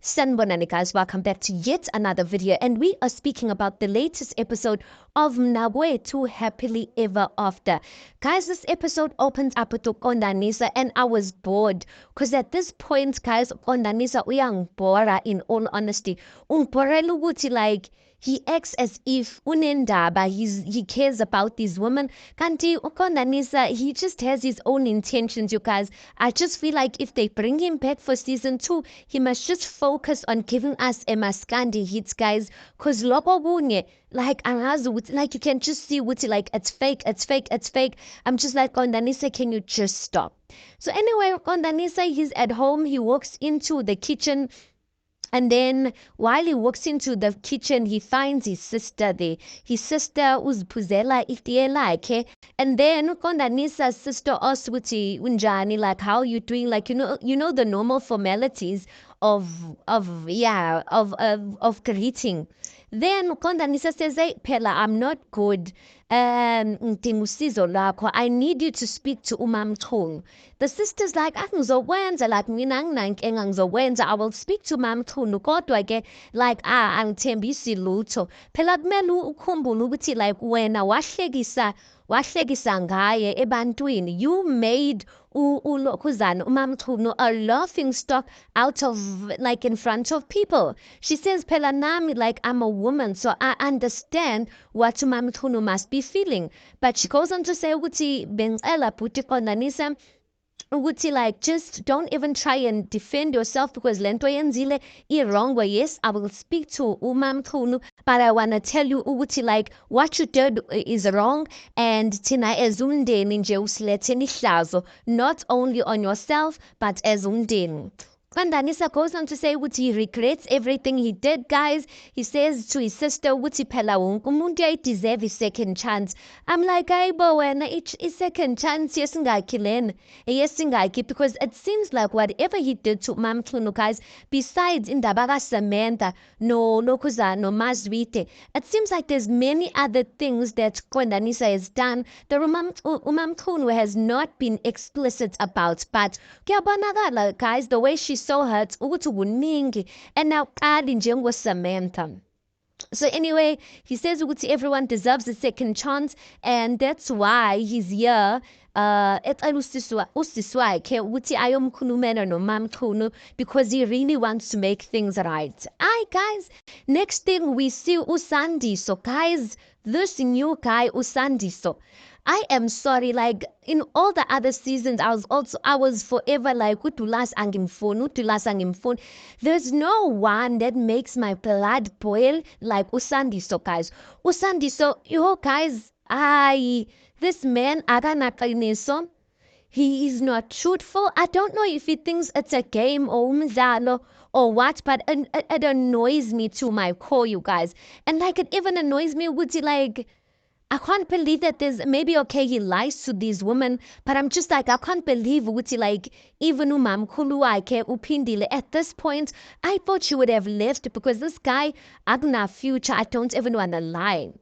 Sanbonani guys, welcome back to yet another video, and we are speaking about the latest episode of Mnabwethu Happily Ever After. Guys, this episode opens up with Kondanisa, and I was bored because at this point, guys, Kondanisa uyangibora in all honesty. Ungibhorela ukuthi like he acts as if unendaba, he cares about these women. Kanti Kondanisa, he just has his own intentions, you guys. I just feel like if they bring him back for season 2, he must just focus on giving us a Maskandi hits, guys. Cause loko kunye, like you can just see like it's fake, it's fake, it's fake. I'm just like, Kondanisa, can you just stop? So anyway, Kondanisa, he's at home, he walks into the kitchen. And then while he walks into the kitchen, he finds his sister there. His sister uzphuzela itiye lakhe. And then Kondanisa's sister asks Wuti Unjani, like, how you doing? Like, you know the normal formalities of greeting. Then Kondanisa says, hey, Pella, I'm not good. I need you to speak to Umamthulu. The sister's like, angizokwenza, like mina anginankinga ngizokwenza. I will speak to Mamthulu kodwa ke like angithembisi lutho. Phela kumele ukhumbule ukuthi like wena wahlekisa ngaye ebantwini. You made Umamthulu a laughing stock out of like in front of people. She says phela nami like I'm a woman, so I understand what Umamthulu must be feeling. But she goes on to say ukuthi bengicela bhuti Kondanisa ukuthi like just don't even try and defend yourself because lento yenzile wrong way. Yes, I will speak to Umamthulu, but I want to tell you ukuthi like what you did is wrong, and thina as umndeni nje usilethe ihlazo, not only on yourself but as umndeni. Kondanisa goes on to say what he regrets everything he did, guys. He says to his sister, "Wuti phela wonke umuntu deserve a second chance." I'm like, "Ayibo wena, a second chance yesingakhi lena, yesingakhi," because it seems like whatever he did to Mamthulu, guys, besides indaba kaSamantha, no Mazwite, it seems like there's many other things that Kondanisa has done that Mamthulu has not been explicit about. But kuyabonakala, guys, the way she's so hurt ukuthi kuningi and now qali njengoSamantha. So anyway, he says ukuthi everyone deserves a second chance, and that's why he's here ecela usisi wakhe ukuthi ayomkhulumela noMamthulu because he really wants to make things right. Aye guys, next thing we see uSandiso. Guys, this new guy uSandiso, I am sorry, like in all the other seasons, I was forever like, utulas angimfuni. There's no one that makes my blood boil like Usandiso, guys. Usandiso, guys, this man, akanaqiniso. He is not truthful. I don't know if he thinks it's a game or umdlalo or what, but it annoys me to my core, you guys. And like it even annoys me, would you like, I can't believe that there's maybe okay he lies to these women, but I'm just like I can't believe ukuthi like even umamkhulu wakhe uphindile. At this point, I thought she would have left because this guy akuna future. I don't even want to lie.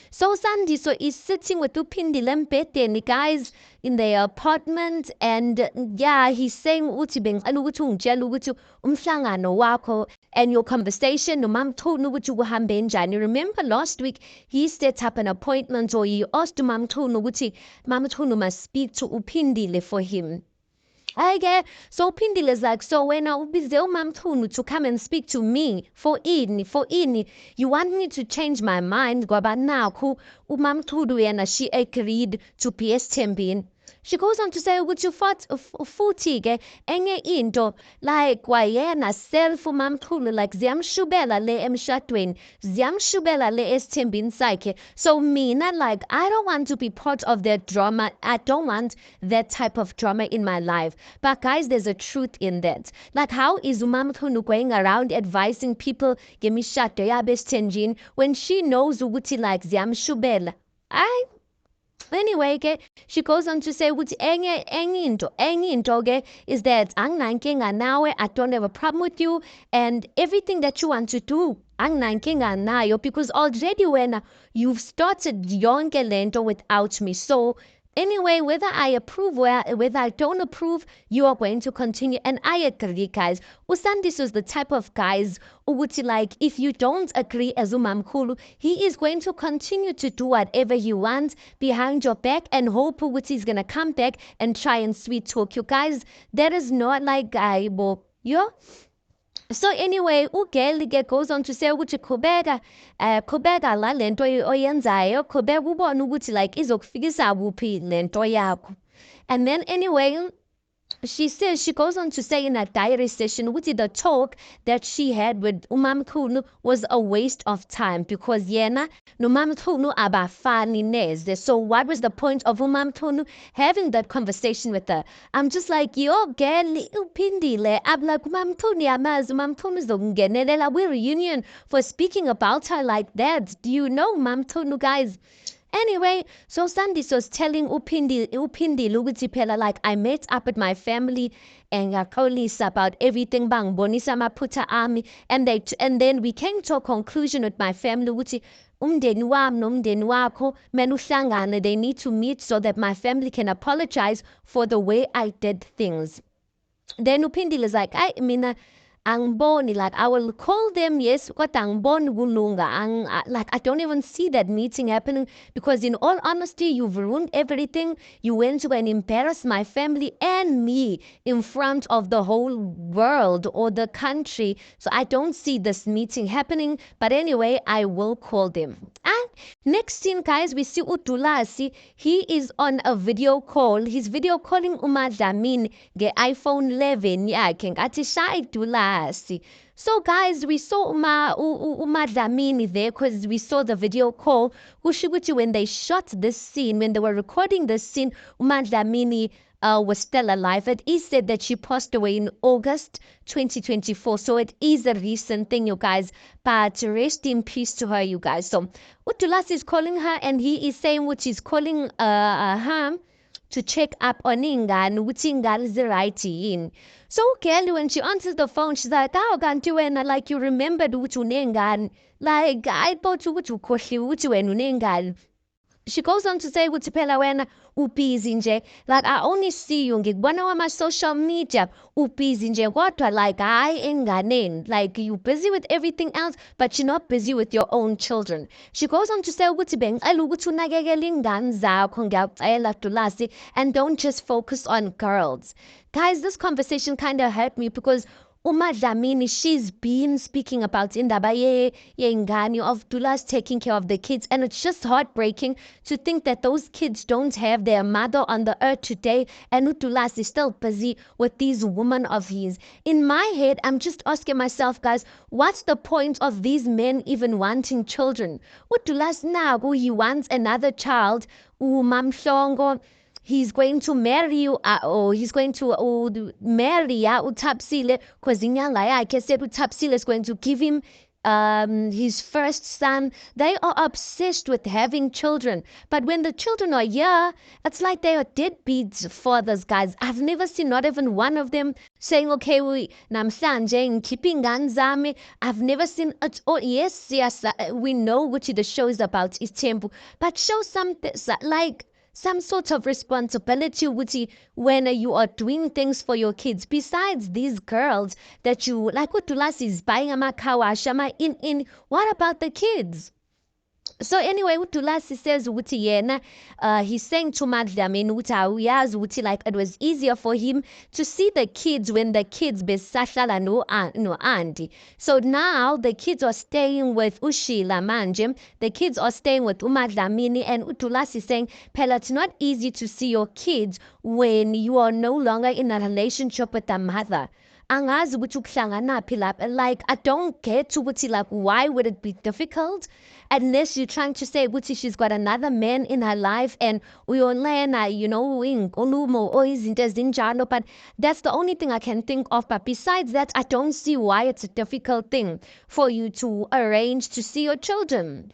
So Sandiso is sitting with uphindile embhedeni, guys, in their apartment, and yeah, he's saying ukuthi bengicela ukuthi ungitshela ukuthi umhlangano wakho and your conversation noMamthulu ukuthi kuhambe njani. Remember last week he set up an appointment, or he asked Mamthulu ukuthi Mamthulu must speak to uphindile for him. Okay, so Uphindile is like, so when I ubize uMamthulu to come and speak to me for ini, you want me to change my mind? Ngoba nakhu uMamthulu yena she agreed to PS Thembini. She goes on to say ukuthi futhi ke enye into like wayena self uMamthulu like ziyamshubela le emshadweni, ziyamshubela le esithembini sakhe. So mina like I don't want to be part of that drama. I don't want that type of drama in my life. But guys, there's a truth in that. Like how is uMamthulu going around advising people ngemishado yabo esithenjini when she knows ukuthi like ziyamshubela? Anyway, she goes on to say ukuthi enye into is that anginankinga nawe, I don't have a problem with you, and everything that you want to do anginankinga nayo because already when you've started yonke lento without me, so Anyway, whether I approve or whether I don't approve, you are going to continue. And I agree, guys. Usandis is the type of guys who would like, if you don't agree as umamkulu, he is going to continue to do whatever he wants behind your back and hope which is going to come back and try and sweet talk you. Guys, that is not like guy, bo. Yo, so anyway, uGeli goes on to say ukuthi qhubeka la lento oyenzayo, qhubeka ubone ukuthi like izokufikisa kuphi lento yakho. And then anyway, she says, she goes on to say in a diary session, which the talk that she had with umamkhulu was a waste of time because yena nomamkhulu abafani neze. So what was the point of umamkhulu having that conversation with her? I'm just like, yo girl, uphindile. I'm like, umamkhulu yamazi, umamkhulu zokungenelela we reunion for speaking about her like that. Do you know umamkhulu, guys? Anyway, so Sandis was telling Upindi ukuthi phela like I met up with my family and ngakholisa about everything bangibonisa amaphutha ami and then we came to a conclusion with my family ukuthi umndeni wami nomndeni wakho mele uhlangane, they need to meet so that my family can apologize for the way I did things. Then Upindi is like, I mina angiboni, like I will call them, yes, kodwa angiboni kulunga. Like I don't even see that meeting happening because in all honesty, you've ruined everything. You went to and embarrass my family and me in front of the whole world or the country. So I don't see this meeting happening. But anyway, I will call them. And next scene, guys, we see uDulasi. He is on a video call. He's video calling uMadlamini ge iPhone 11 yakhe. Ngathi shy Dulasi. So guys, we saw uMadlamini there because we saw the video call. Kushukuthi when they shot this scene, when they were recording this scene, uMadlamini was still alive. It is said that she passed away in August 2024. So it is a recent thing, you guys. But rest in peace to her, you guys. So uDulasi is calling her and he is saying what he's calling her to check up on ingane ukuthi ingane is-right yini. So girl, when she answers the phone, she's like, "How kanti wena like you remembered ukuthi unengane? Like I thought ukuthi ukhohliwe ukuthi wena unengane." She goes on to say ukuthi phela wena ubusy nje, like I only see you ngikubona wama-social media ubusy nje kodwa like hayi enganeni, like you busy with everything else but you're not busy with your own children. She goes on to say ukuthi bengicela ukuthi unakekele ingane zakho ngiyacela Dulasi and don't just focus on girls. Guys, this conversation kind of hurt me because uMadlamini, she's been speaking about indaba yengane of Dulasi taking care of the kids, and it's just heartbreaking to think that those kids don't have their mother on the earth today, and Dulasi is still busy with these women of his. In my head, I'm just asking myself, guys, what's the point of these men even wanting children? Dulasi now, he wants another child, uMamhlongo. He's going to marry you, or he's going to marry uThapsile because inyanga yakhe said uThapsile is going to give him his first son. They are obsessed with having children, but when the children are here, it's like they are deadbeat fathers, guys. I've never seen not even one of them saying, okay, we namhlanje keeping zami. I've never seen it. Oh yes, we know what the show is about is Temple, but show something like some sort of responsibility when you are doing things for your kids. Besides these girls that you, like what Dulasi is buying amakawa, in, what about the kids? So anyway, uDulasi says ukuthi yena he's saying to Madlamini ukuthi awuyazi ukuthi like it was easier for him to see the kids when the kids besahlala no Andy. So now the kids are staying with Ushila manje. The kids are staying with uMadlamini, and uDulasi saying phela it's not easy to see your kids when you are no longer in a relationship with the mother. Angazi ukuthi ukuhlanganaphi lapha. Like I don't get to ukuthi like why would it be difficult unless you're trying to say ukuthi she's got another man in her life and uyonlena, you know, inkulumo or izinto ezinjalo. But that's the only thing I can think of. But besides that, I don't see why it's a difficult thing for you to arrange to see your children.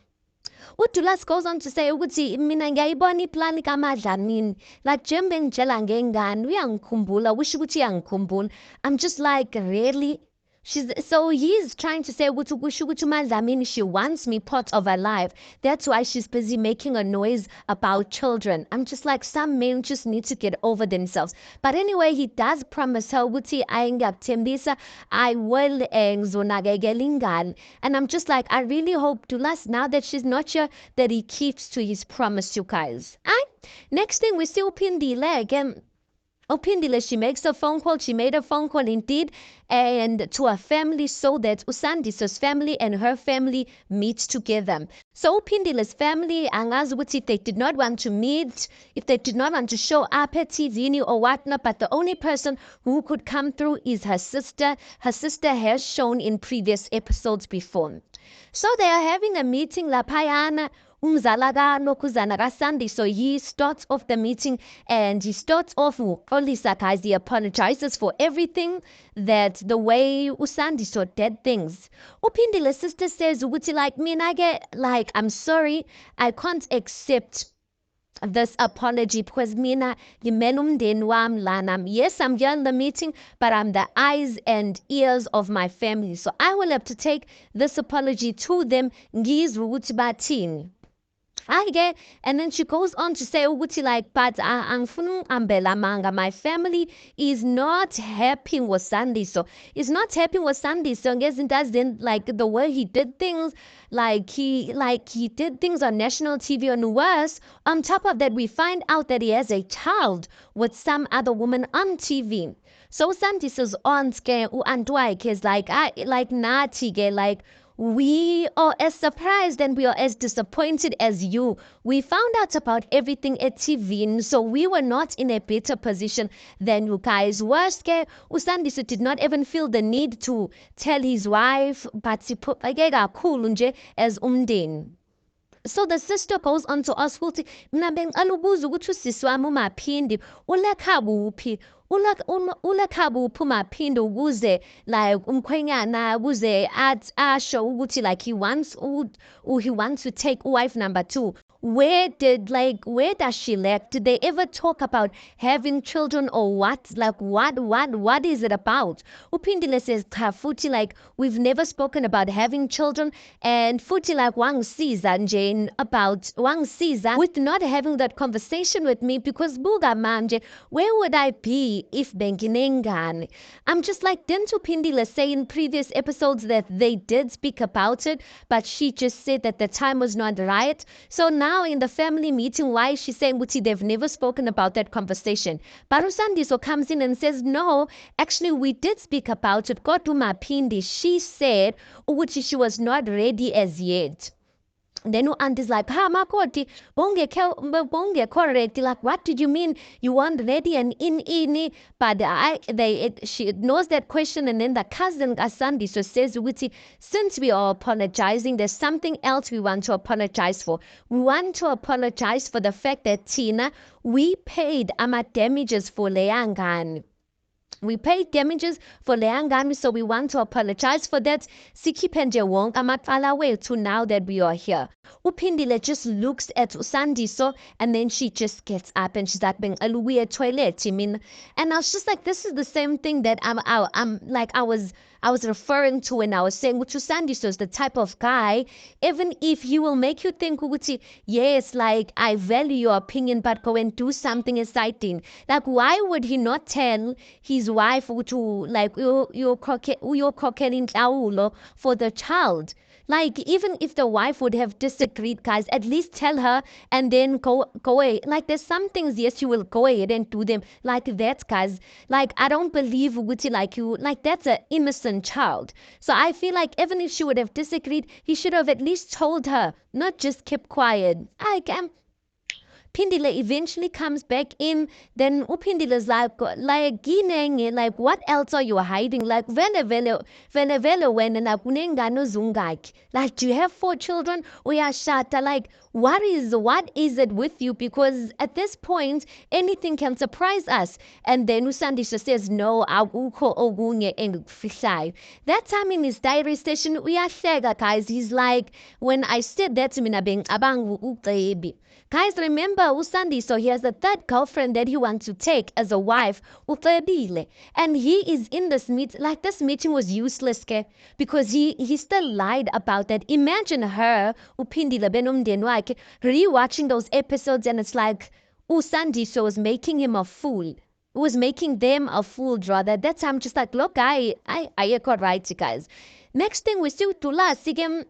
uDulasi goes on to say ukuthi mina ngiyayibona iplani kaMadlamini, like njengoba engitshela ngengane uyangikhumbula, wisho ukuthi uyangikhumbula. I'm just like, really? He's trying to say ukuthi kusho ukuthi uMadlamini, she wants me part of her life. That's why she's busy making a noise about children. I'm just like, some men just need to get over themselves. But anyway, he does promise her ukuthi ayingakuthembisa, I will ngizonakekela ingane. And I'm just like, I really hope to last now that she's not here, that he keeps to his promise, you guys. Next thing we see uPhindile again. Uphindile, she makes a phone call. She made a phone call indeed, and to her family, so that Usandiso's family and her family meet together. So Uphindile's family, angazi ukuthi if they did not want to meet, if they did not want to show up at TV or whatnot, but the only person who could come through is her sister. Her sister has shown in previous episodes before. So they are having a meeting laphayana. Umzalakano kuzana kaSandi. So he starts off the meeting and he starts off with Olisa, guys. He apologizes for everything, that the way uSandiso did things. Uphindile's sister says, ukuthi like me, I get like, I'm sorry, I can't accept this apology because mina ngimelumndeni wami lana. Yes, I'm here in the meeting, but I'm the eyes and ears of my family. So I will have to take this apology to them. Ngizwe ukuthi bathini. And then she goes on to say ukuthi like, but angifuna ambela manga, my family is not happy with Sandiso. Is not happy with Sandiso ngezinto azin, like the way he did things, like he did things on national TV, and worse, on top of that we find out that he has a child with some other woman on TV. So Sandiso's aunt uaunt wakhe is like nathi ke, like, we are as surprised and we are as disappointed as you. We found out about everything at TV, so we were not in a better position than you guys. Worse, uSandiso did not even feel the need to tell his wife, but siphuceke kakhulu nje as umndeni. So the sister goes on to ask ukuthi mina bengicela ukubuza ukuthi usisi wami uMaphindi ulekha kuphi, ulekha kuphi uMaphindi, ukuze like umkhwenyana ukuze asho ukuthi like he wants to take wife number 2. Where does she lack? Did they ever talk about having children or what? Like what is it about? Uphindile says cha futhi like we've never spoken about having children, and futhi like wangisiza nje about wangisiza with not having that conversation with me, because buka manje, where would I be if benginengane? I'm just like, didn't Uphindile say in previous episodes that they did speak about it, but she just said that the time was not right? So now in the family meeting, why is she saying ukuthi they've never spoken about that conversation? But uSandiso comes in and says, no, actually we did speak about it. Kodwa uMaphindi, she said ukuthi she was not ready as yet. Then aunt is like, makoti, bonge correct. Like, what did you mean? You weren't ready and in? But she ignores that question, and then the cousin Sandiso says, since we are apologizing, there's something else we want to apologize for. We want to apologize for the fact that Tina, we paid damages for Leangani. We paid damages for Leangani, so we want to apologize for that. Sikhiphe nje wonke amacala wethu now that we are here. Uphindile just looks at Sandiso, and then she just gets up and she's like, bengicela ukuya toilet mina. And I was just like, this is the same thing that I was referring to when I was saying ukuthi Sandiso is the type of guy, even if he will make you think ukuthi yes, like I value your opinion, but go and do something exciting. Like, why would he not tell his wife to like uyokhokhela inhlawulo for the child? Like, even if the wife would have disagreed, guys, at least tell her and then go away. Like, there's some things, yes, you will go ahead and do them. Like that, guys. Like, I don't believe Wuti like you. Like, that's an innocent child. So I feel like even if she would have disagreed, he should have at least told her, not just kept quiet. Phindile eventually comes back in. Then Uphindile's like ginenge, like what else are you hiding? Like vele when kunengane zungaki. Like, do you have 4 children? Uyashata. Like, what is it with you? Because at this point anything can surprise us. And then uSandiso says no, akukho okunye engikufihlayo. That time in his diary session uyahleka, guys. He's like, when I said that mina bengicabanga uCebi. Guys, remember Usandi, so he has a third girlfriend that he wants to take as a wife, Ufebile. And he is in this meeting, like this meeting was useless, ke? Because he still lied about that. Imagine her, Upindile Benumden Wake, rewatching those episodes, and it's like Usandi so was making him a fool. Was making them a fool rather. That's I'm just like, look, I got right, guys. Next thing we see Tulas again.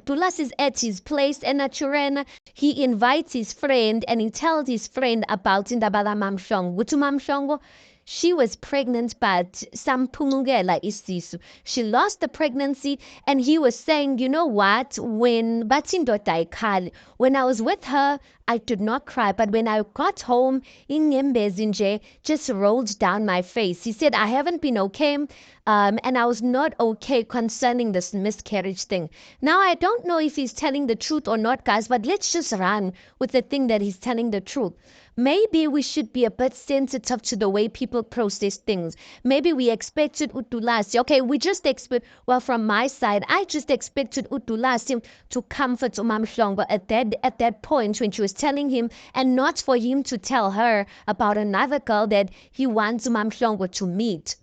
Tulas is at his place and at Churena, he invites his friend and he tells his friend about Indabala Mamshong. Wutu Mamshongo, she was pregnant, but some pungela isisu. She lost the pregnancy, and he was saying, you know what? When I was with her, I did not cry, but when I got home, Ingembezinje just rolled down my face. He said, I haven't been okay, and I was not okay concerning this miscarriage thing. Now, I don't know if he's telling the truth or not, guys, but let's just run with the thing that he's telling the truth. Maybe we should be a bit sensitive to the way people process things. Maybe we expected Utulasi. Okay, we just expect, well, from my side, I just expected Utulasi to comfort Umam Shlongo at that point when she was telling him, and not for him to tell her about another girl that he wants Umam Shlongo to meet.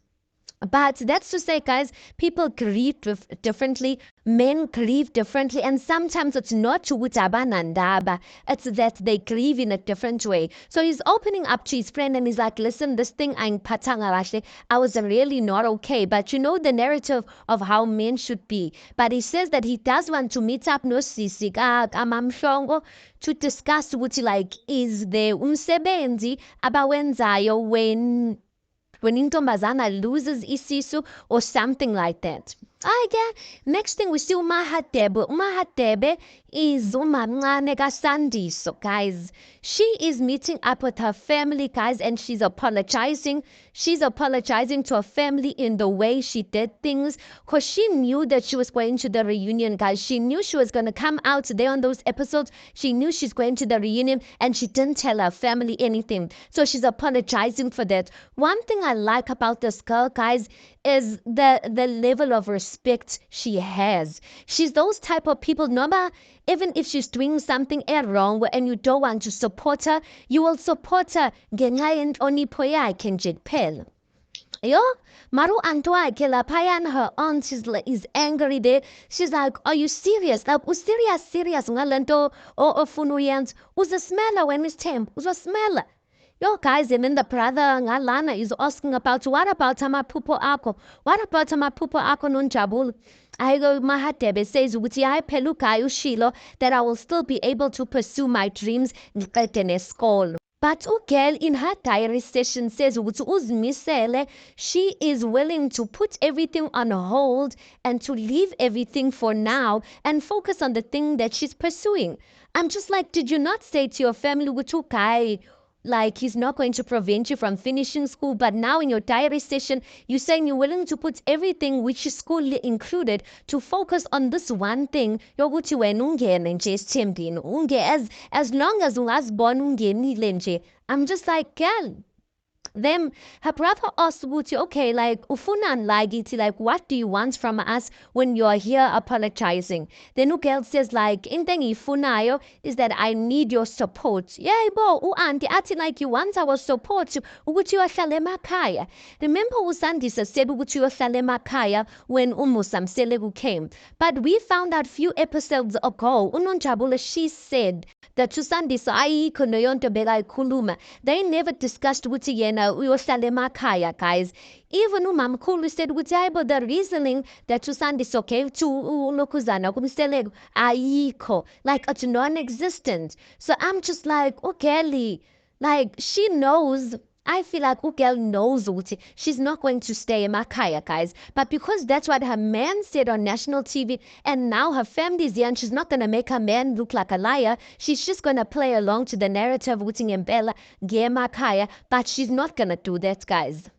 But that's to say, guys, people grieve differently, men grieve differently, and sometimes it's not Nandaba, it's that they grieve in a different way. So he's opening up to his friend and he's like, listen, this thing I'm patangarashe, I was really not okay. But you know the narrative of how men should be. But he says that he does want to meet up no sisi amamshongo to discuss what like is there umsebenzi abawenzayo when intombazana loses isisu or something like that. Next thing we see Umahatebe. Umahatebe is umamncane kaSandiso, guys. She is meeting up with her family, guys, and she's apologizing. She's apologizing to her family in the way she did things because she knew that she was going to the reunion, guys. She knew she was going to come out there on those episodes. She knew she's going to the reunion and she didn't tell her family anything. So she's apologizing for that. One thing I like about this girl, guys, is the level of respect she has. She's those type of people, no, even if she's doing something wrong and you don't want to support her, you will support her. Yo, Maru Antoa Kelapayan, her aunt is angry there. She's like, are you serious? Like, serious ngalento or funuyans. Who's the smeller when it's temp? Who's a smeller? Yo, guys, and then the brother Ngalana is asking about what about Amapupo Ako? What about Amapupo Ako Nunjabul? I go Mahatebe says Uti Peluka Ushilo that I will still be able to pursue my dreams in school. But Ugel in her diary session says Uzmisele she is willing to put everything on hold and to leave everything for now and focus on the thing that she's pursuing. I'm just like, did you not say to your family Utukai? Like he's not going to prevent you from finishing school, but now in your diary session, you're saying you're willing to put everything, which is school included, to focus on this one thing. Yokuthi wena ungene nje esithembini, as long as ungazibona ungenile nje. I'm just like, girl. Then her brother asked Wuti, okay, like, ufunan lagiti, like, what do you want from us when you're here apologizing? Then Ugel says, like, intengi funayo is that I need your support. Yeah, bo, auntie, ati like you want our support. Ukuthi uyohlala emakhaya. Remember Usandisa said ukuthi uyohlala emakhaya when Umusamselegu came. But we found out few episodes ago, Unonjabula, she said that Usandisa ayikho noyonto bekayikhuluma. They never discussed ukuthi yena uyohlala emakhaya, guys. Even umamkhulu said ukuthi but the reasoning that Usandisa okay to ulokuzana kumseleko ayikho, like it's non-existent. So I'm just like, okay, like she knows. I feel like Ugel knows Uti. She's not going to stay in Makaya, guys. But because that's what her man said on national TV, and now her family's here, and she's not going to make her man look like a liar. She's just going to play along to the narrative of Uti and Bella, Makaya, but she's not going to do that, guys.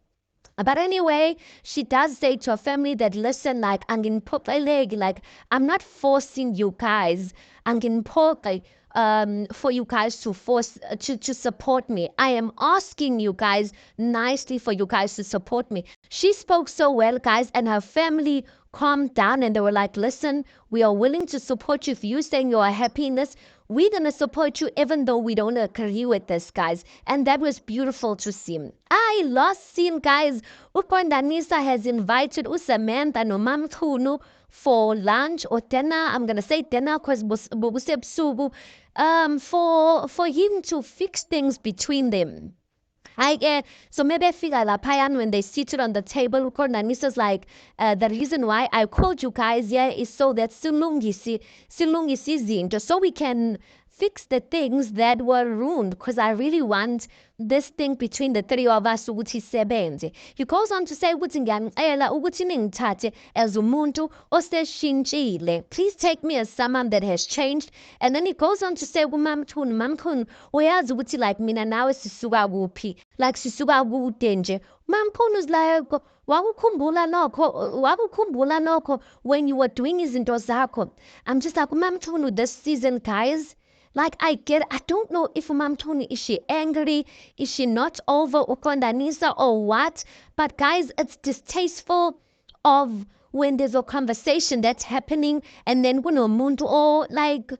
But anyway, she does say to her family that, listen, like, like, I'm not forcing you guys. For you guys to force to support me. I am asking you guys nicely for you guys to support me. She spoke so well, guys, and her family calmed down and they were like, listen, we are willing to support you. If you saying you are happy in this, we're going to support you even though we don't agree with this, guys. And that was beautiful to see. Last scene, guys. Ukondanisa has invited Samantha no Mamtunu for lunch or dinner. I'm going to say dinner because for him to fix things between them. So maybe I figure laphayana when they seated on the table, Nisa's like, the reason why I called you guys here is so that silungisi zinto, so we can fix the things that were ruined, because I really want this thing between the three of us ukuthi sebenze. He goes on to say ukuthi ngiyamcela ukuthi ningithathe as umuntu oseshintshile. Please take me as someone that has changed. And then he goes on to say Mamthunu, uyazi ukuthi like mina nawe sisuka kuphi, like sisuka kude nje. Mamthunu like wakukhumbula lokho when you were doing izinto zakho. I'm just like, Mamthunu, this season, guys, like I don't know if Mamthunu, is she angry? Is she not over Ukondanisa or what? But guys, it's distasteful of when there's a conversation that's happening and then kunomuntu or like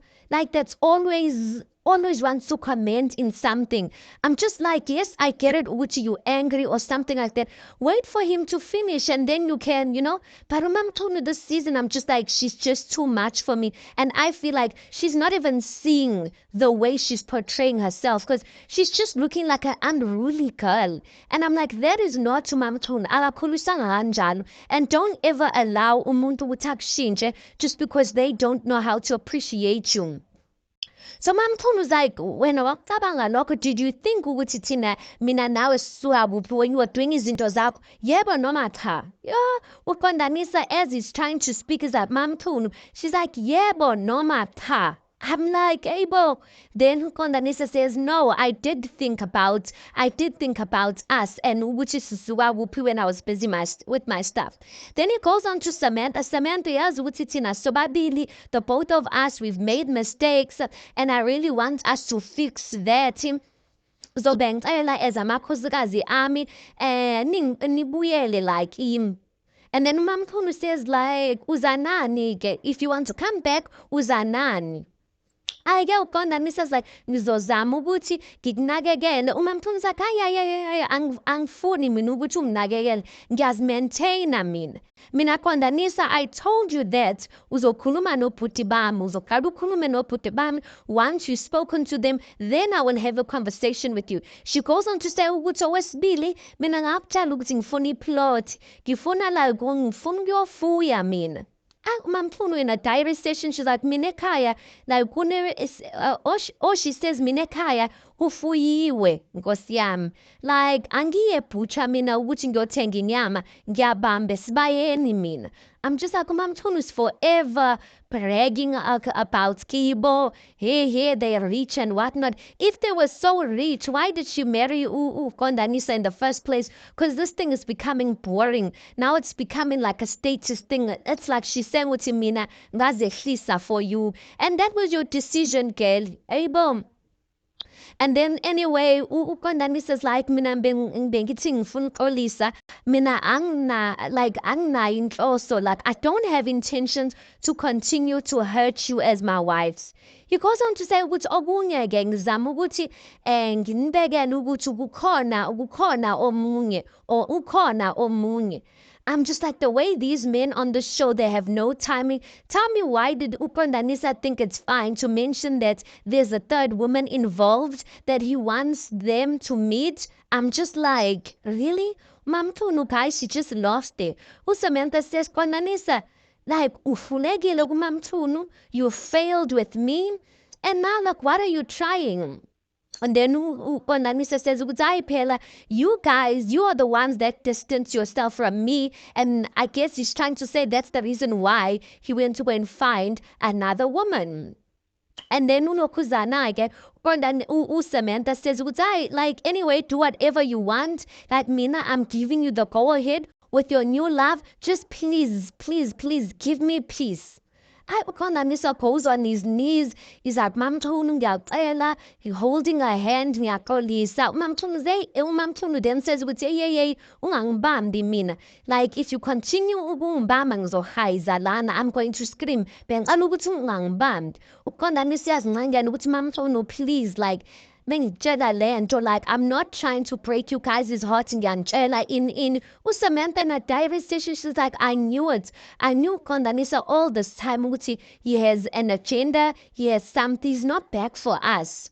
that's always wants to comment in something. I'm just like, yes, I get it, Uchi, you angry or something like that. Wait for him to finish and then you can, But Mamthunu this season, I'm just like, she's just too much for me. And I feel like she's not even seeing the way she's portraying herself, because she's just looking like an unruly girl. And I'm like, that is not to Mamthunu. And don't ever allow umuntu utakushintshe just because they don't know how to appreciate you. So Mamthunu like, wena wacabanga lokho, did you think ukuthi thina mina nawe sisuka when you were doing izinto zakho? Yebo noma cha? Yeah, Ukondanisa as he's trying to speak is like, Mamthunu, she's like, yebo noma cha? I'm like, Abel. Then Kondanisa says, no, I did think about us and which is Suwawupi when I was busy with my stuff. Then he goes on to Samantha. Samantha, yes, Wutitina. So Babili, the both of us, we've made mistakes and I really want us to fix that. So bengicela as amakhosikazi ami nibuyele like him. And then Mamthunu says like, uzanani ke, if you want to come back, uzanani. Ake Ukondanisa like, ngizozama ukuthi ngikunakekele. Mamthunu like, angifuni mina ukuthi umnakekele, ngiyazimaintaina mina. Mina Kondanisa, I told you that uzokhuluma nobhuti bami, uzoqala ukhulume nobhuti bami. Once you've spoken to them, then I will have a conversation with you. She goes on to say ukuthi owesibili, mina ngakutshela ukuthi ngifuna iplot, ngifuna la ngifuna ukuyofuya mina. Mamthunu in a diary session, she's like, Minekaya, like, she says, Minekaya, ufuyiwe, nkosi yami. Like, angiye butcher mina ukuthi ngiyothenga inyama, ngiyabambe sibayeni mina. I'm just like, Mamthunu is forever bragging about Kibo. Hey, they're rich and whatnot. If they were so rich, why did she marry Kondanisa in the first place? Because this thing is becoming boring. Now it's becoming like a status thing. It's like she's saying with Mina, ngazehlisa for you. And that was your decision, girl. Hey, boom. And then anyway, Ukondanisa is like, mina bengithi ngifuna uxolisa, mina anginayo inhloso, like I don't have intentions to continue to hurt you as my wives. He goes on to say ukuthi okunye-ke ngizama ukuthi nginibekele ukuthi kukhona omunye or ukhona omunye. I'm just like, the way these men on the show, they have no timing. Tell me, why did Ukondanisa think it's fine to mention that there's a third woman involved that he wants them to meet? I'm just like, really? Mamthunu, guys, she just lost it. Samantha says, Kondanisa, like, ufulekile kumamthunu, you failed with me. And now, look, what are you trying? And then Kondanisa says, you guys, you are the ones that distance yourself from me. And I guess he's trying to say that's the reason why he went to go and find another woman. And then unokuzana again, Samantha says, like, anyway, do whatever you want. Like, Mina, I'm giving you the go ahead with your new love. Just please, please, please give me peace. uKondanisa goes on his knees. He's like, Mamtunu ngiyacela. He holding her hand, ngiyaxolisa. Umamtunu then says, hey, ungangibambi mina. Like, if you continue ukungibamba ngizohayiza lana, I'm going to scream. Bengicela ukuthi ungangibambi. uKondanisa uyazincengela ukuthi Mamtunu, please, like, mengitshela lento, like, I'm not trying to break you guys' hearts. Ngiyantshela in uSamantha in a diary session, she's like, I knew it. I knew Kondanisa all this time ukuthi he has an agenda, he has something, he's not back for us.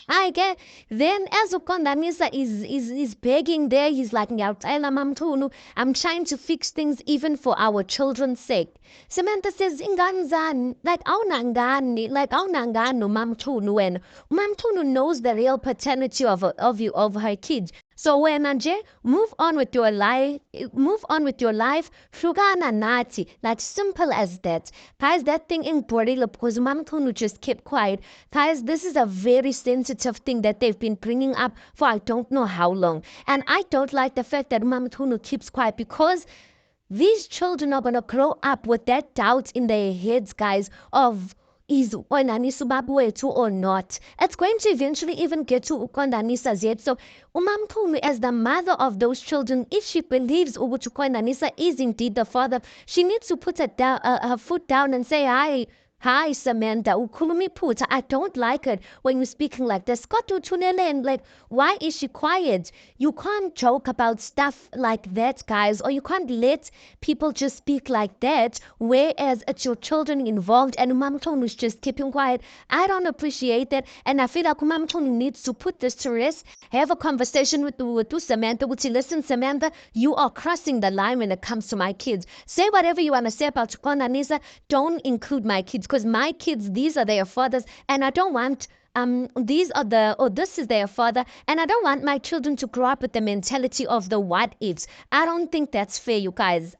I get then as uKondanisa is begging there, he's like, ngiyacela Mamtunu, I'm trying to fix things even for our children's sake. Samantha says, ingane zani, like awunangani, like awunangani uMamtunu wena. uMamtunu knows the real paternity of her kids. So wena nje, move on with your life, hlukana nathi, like simple as that. Guys, that thing in Borila, because Mamtunu just kept quiet. Guys, this is a very sensitive thing that they've been bringing up for I don't know how long. And I don't like the fact that Mamtunu keeps quiet, because these children are going to grow up with that doubt in their heads, guys, of is uKondanisa ubaba wethu or not. It's going to eventually even get to uKondanisa's head. So uMamtunu, as the mother of those children, if she believes ukuthi uKondanisa is indeed the father, she needs to put her foot down and say, Hi, Samantha, ukhuluma iphutha. I don't like it when you're speaking like this. Like, why is she quiet? You can't joke about stuff like that, guys, or you can't let people just speak like that, whereas it's your children involved and Mamtonu is just keeping quiet. I don't appreciate that, and I feel like Mamtonu needs to put this to rest, have a conversation with Samantha, which listen, Samantha, you are crossing the line when it comes to my kids. Say whatever you want to say about Kondanisa, don't include my kids, because my kids, these are their fathers, and I don't want this is their father, and I don't want my children to grow up with the mentality of the what ifs. I don't think that's fair, you guys.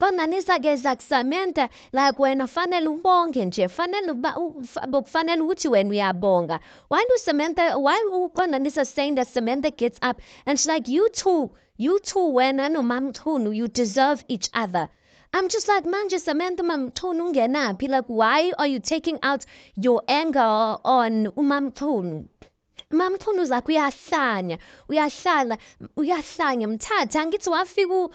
Kondanisa ke like Samantha, like wena fanele ubonge nje, fanele ukuthi wena uyabonga. Why uKondanisa saying that Samantha gets up and she's like, you two wena noMamtunu, you deserve each other. I'm just like, manje Samantha, Mamtunu ngenaphi? Like, why are you taking out your anger on uMamtunu? Mamthunu's like, uyahlanya mthathe, angithi wafika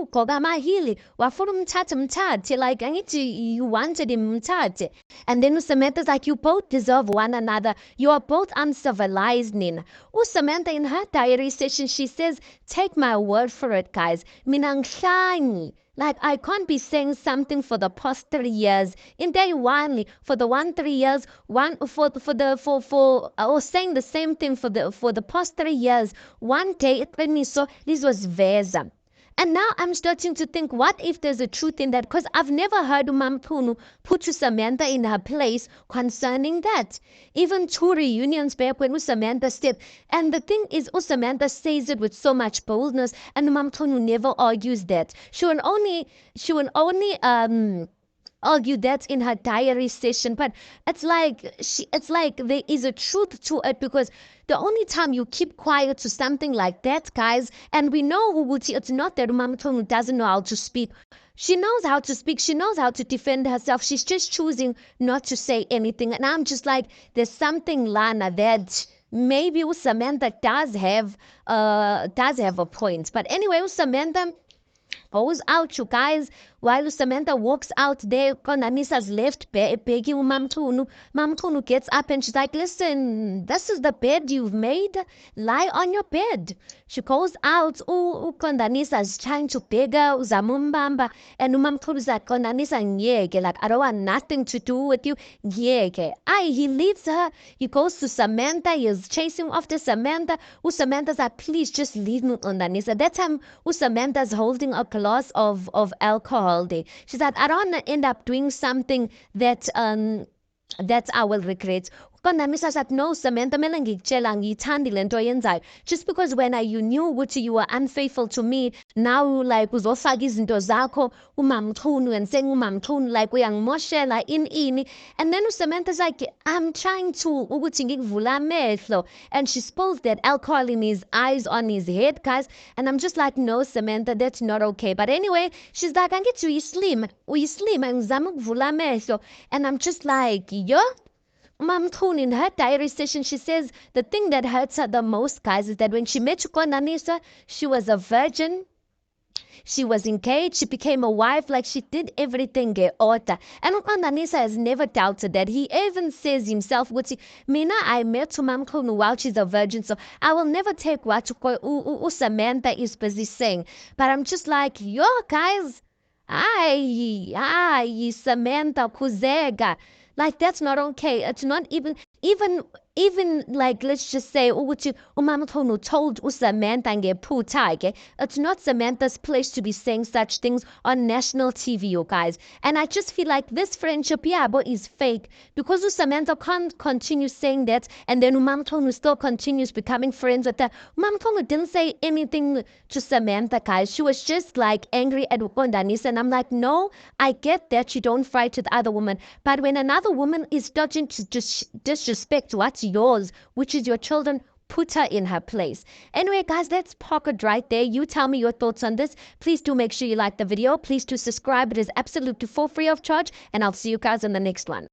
ugqoka amahili wafuna mthathe, like angithi you wanted him mthathe. And then uSamantha's like, you both deserve one another, you are both uncivilized nina. uSamantha in her diary session, she says, take my word for it, guys, mina ngihlanyi. Like, I can't be saying something for the past 3 years. In day one, for the 3 years, or saying the same thing for the past 3 years. One day, it made me so, this was Veza. And now I'm starting to think, what if there's a truth in that? Because I've never heard Mamtunu put Samantha in her place concerning that. Even two reunions back when Samantha said, and the thing is, Samantha says it with so much boldness, and Mamtunu never argues that. She will only argue that in her diary session, but it's like there is a truth to it, because the only time you keep quiet to something like that, guys, and we know Ubuti, it's not that Mamtunu doesn't know how to speak. She knows how to speak, she knows how to defend herself, she's just choosing not to say anything. And I'm just like, there's something, Lana, that maybe Samantha does have a point. But anyway, Samantha goes out, you guys. While Samantha walks out there, Kondanisa's left begging Mamtunu. Mamtunu gets up and she's like, listen, this is the bed you've made. Lie on your bed. She goes out. Kondanisa's trying to beg her, uzamumbamba. And Mamtunu's like, Kondanisa, ngiyeke. Like, I don't want nothing to do with you. Ngiyeke. He leads her. He goes to Samantha. He's chasing after Samantha. Samantha's like, please just leave me, Kondanisa. That time, Samantha's holding a glass of alcohol. Day. She's like, I don't want to end up doing something that I will regret. Konamisa said, no, Samantha melangikutshela ngiyithandi lento oyenzayo. Just because when you knew ukuthi you were unfaithful to me, now like uzofaka izinto zakho, umamchunu and saying umamchunu like uyangimoshela ini. And then Samantha's like, I'm trying to ukuthi ngikuvula amehlo. And she spills that alcohol in his eyes, on his head, guys. And I'm just like, no, Samantha, that's not okay. But anyway, she's like, angithi uyislim, angizama ukuvula amehlo. And I'm just like, yo. Mom Toon, in her diary session, she says the thing that hurts her the most, guys, is that when she met Chukonanisa, she was a virgin. She was engaged. She became a wife. Like, she did everything in order. And Chukonanisa has never doubted that. He even says himself, Mina, I met Mamkhunu while she's a virgin, so I will never take what Samantha is busy saying. But I'm just like, yo, guys, Samantha Kuzega. Like, that's not okay. It's not even like, let's just say umamthonu told Samantha ngephutha. It's not Samantha's place to be saying such things on national TV, you guys. And I just feel like this friendship yabo is fake because Samantha can't continue saying that, and then umamthonu still continues becoming friends with her. Umamthonu didn't say anything to Samantha, guys. She was just like angry at Ukondanisa, and I'm like, no, I get that you don't fight with other women, but when another woman is starting to just disrespect what's yours, which is your children, put her in her place. Anyway, guys, let's park it right there. You tell me your thoughts on this. Please do make sure you like the video. Please do subscribe. It is absolutely for free of charge, and I'll see you guys in the next one.